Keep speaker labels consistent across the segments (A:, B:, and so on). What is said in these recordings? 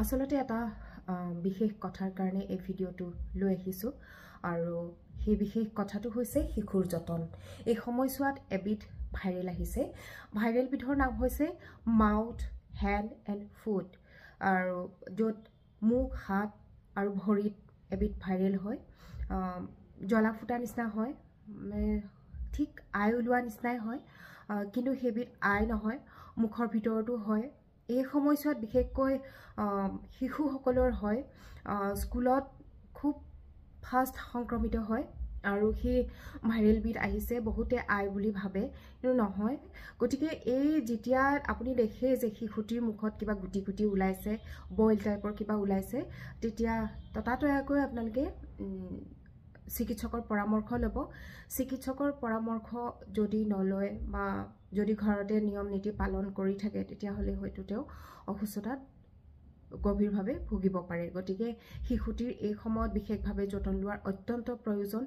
A: আসলতে এটা বিশেষ কথাৰ কাৰণে এই ভিডিঅ'টো লৈ আহিছোঁ আৰু সেই বিশেষ কথাটো হৈছে শিশুৰ যতন। এই সময়ছোৱাত এবিধ ভাইৰেল আহিছে। ভাইৰেল বিধৰ নাম হৈছে মাউথ হেণ্ড এণ্ড ফুট, আৰু য'ত মুখ হাত আৰু ভৰিত এবিধ ভাইৰেল হয়, জ্বলা ফুটা নিচিনা হয়, ঠিক আই ওলোৱা নিচিনাই হয়, কিন্তু সেইবিধ আই নহয়, মুখৰ ভিতৰতো হয়। এই সময়ছোৱাত বিশেষকৈ শিশুসকলৰ হয়, স্কুলত খুব ফাষ্ট সংক্ৰমিত হয় আৰু সেই ভাইৰেলবিধ আহিছে। বহুতে আই বুলি ভাবে, কিন্তু নহয়। গতিকে এই যেতিয়া আপুনি দেখে যে শিশুটিৰ মুখত কিবা গুটি গুটি ওলাইছে, বইল টাইপৰ কিবা ওলাইছে, তেতিয়া ততাতৈয়াকৈ আপোনালোকে চিকিৎসকৰ পৰামৰ্শ ল'ব। চিকিৎসকৰ পৰামৰ্শ যদি নলয় বা যদি ঘৰতে নিয়ম নীতি পালন কৰি থাকে, তেতিয়াহ'লে হয়তো তেওঁ অসুস্থতাত গভীৰভাৱে ভুগিব পাৰে। গতিকে শিশুটিৰ এই সময়ত বিশেষভাৱে যতন লোৱাৰ অত্যন্ত প্ৰয়োজন।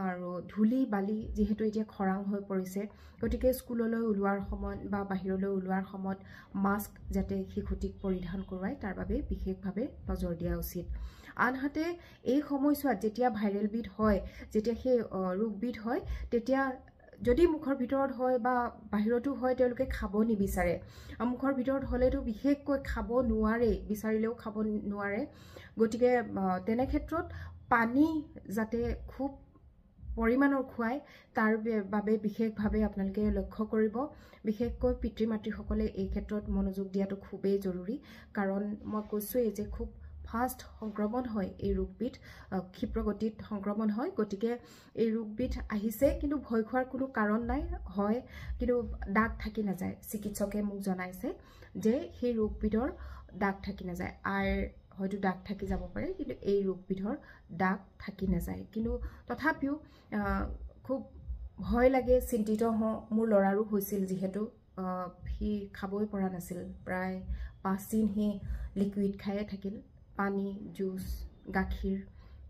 A: আৰু ধূলি বালি যিহেতু এতিয়া খৰাং হৈ পৰিছে, গতিকে স্কুললৈ ওলোৱাৰ সময়ত বা বাহিৰলৈ ওলোৱাৰ সময়ত মাস্ক যাতে শিশুটিক পৰিধান কৰোৱায়, তাৰ বাবে বিশেষভাৱে নজৰ দিয়া উচিত। আনহাতে এই সময়ছোৱাত যেতিয়া ভাইৰেলবিধ হয়, যেতিয়া সেই ৰোগবিধ হয়, তেতিয়া যদি মুখৰ ভিতৰত হয় বা বাহিৰতো হয়, তেওঁলোকে খাব নিবিচাৰে। মুখৰ ভিতৰত হ'লেতো বিশেষকৈ খাব নোৱাৰে, বিচাৰিলেও খাব নোৱাৰে। গতিকে তেনে ক্ষেত্ৰত পানী যাতে খুব পৰিমাণৰ খুৱায়, তাৰ বাবে বিশেষভাৱে আপোনালোকে লক্ষ্য কৰিব। বিশেষকৈ পিতৃ মাতৃসকলে এই ক্ষেত্ৰত মনোযোগ দিয়াটো খুবেই জৰুৰী, কাৰণ মই কৈছোঁৱেই যে খুব ফাষ্ট সংক্ৰমণ হয় এই ৰোগবিধ, ক্ষিপ্ৰগতিত সংক্ৰমণ হয়। গতিকে এই ৰোগবিধ আহিছে, কিন্তু ভয় খোৱাৰ কোনো কাৰণ নাই। হয়, কিন্তু দাগ থাকি নাযায়। চিকিৎসকে মোক জনাইছে যে সেই ৰোগবিধৰ দাগ থাকি নাযায়। আইৰ হয়তো দাগ থাকি যাব পাৰে, কিন্তু এই ৰোগবিধৰ দাগ থাকি নাযায়। কিন্তু তথাপিও খুব ভয় লাগে, চিন্তিত হওঁ। মোৰ ল'ৰাৰো হৈছিল, যিহেতু সি খাবই পৰা নাছিল। প্ৰায় 5 দিন সি লিকুইড খায়ে থাকিল, পানী, জুচ, গাখীৰ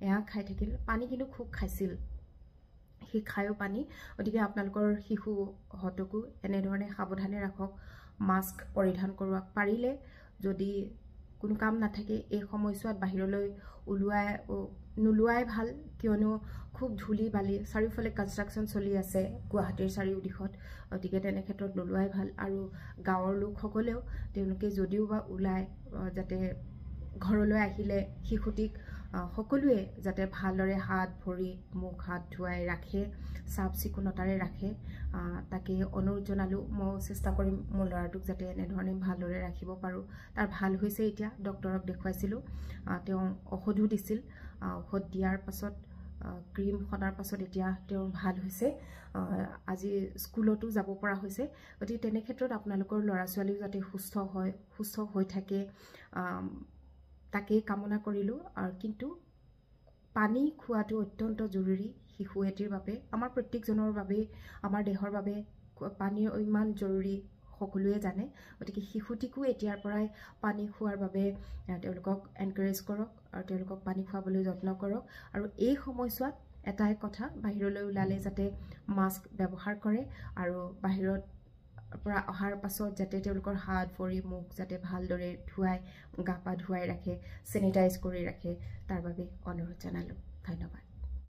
A: এয়া খাই থাকিল। পানী কিন্তু খুব খাইছিল, সি খায়ো পানী। গতিকে আপোনালোকৰ শিশুহঁতকো এনেধৰণে সাৱধানে ৰাখক, মাস্ক পৰিধান কৰোৱাক। পাৰিলে যদি কোনো কাম নাথাকে, এই সময়ছোৱাত বাহিৰলৈ নোলোৱাই ভাল, কিয়নো খুব ধূলি বালি, চাৰিওফালে কনষ্ট্ৰাকশ্যন চলি আছে গুৱাহাটীৰ চাৰিও দিশত। গতিকে তেনে ক্ষেত্ৰত নোলোৱাই ভাল। আৰু গাঁৱৰ লোকসকলেও তেওঁলোকে যদিও বা ওলায়, যাতে ঘৰলৈ আহিলে শিশুটিক সকলোৱে যাতে ভালদৰে হাত ভৰি মুখ হাত ধুৱাই ৰাখে, চাফ চিকুণতাৰে ৰাখে, তাকে অনুৰোধ জনালোঁ। মই চেষ্টা কৰিম মোৰ ল'ৰাটোক যাতে এনেধৰণে ভালদৰে ৰাখিব পাৰোঁ। তাৰ ভাল হৈছে এতিয়া, ডক্তৰক দেখুৱাইছিলোঁ, তেওঁ ঔষধো দিছিল। ঔষধ দিয়াৰ পাছত ক্ৰীম সনাৰ পাছত এতিয়া তেওঁৰ ভাল হৈছে। আজি স্কুলতো যাব পৰা হৈছে। গতিকে তেনে ক্ষেত্ৰত আপোনালোকৰ ল'ৰা ছোৱালীও যাতে সুস্থ হৈ থাকে, তাকেই কামনা কৰিলোঁ। আৰু কিন্তু পানী খোৱাটো অত্যন্ত জৰুৰী শিশু এটিৰ বাবে, আমাৰ প্ৰত্যেকজনৰ বাবেই, আমাৰ দেহৰ বাবে পানীৰ ইমান জৰুৰী সকলোৱে জানে। গতিকে শিশুটিকো এতিয়াৰ পৰাই পানী খোৱাৰ বাবে তেওঁলোকক এনকাৰেজ কৰক আৰু তেওঁলোকক পানী খুৱাবলৈ যত্ন কৰক। আৰু এই সময়ছোৱাত এটাই কথা, বাহিৰলৈ ওলালে যাতে মাস্ক ব্যৱহাৰ কৰে, আৰু বাহিৰত পৰা অহাৰ পাছত যাতে তেওঁলোকৰ হাত ভৰি মুখ যাতে ভালদৰে ধুৱাই, গা পা ধুৱাই ৰাখে, চেনিটাইজ কৰি ৰাখে, তাৰ বাবে অনুৰোধ জনালোঁ। ধন্যবাদ।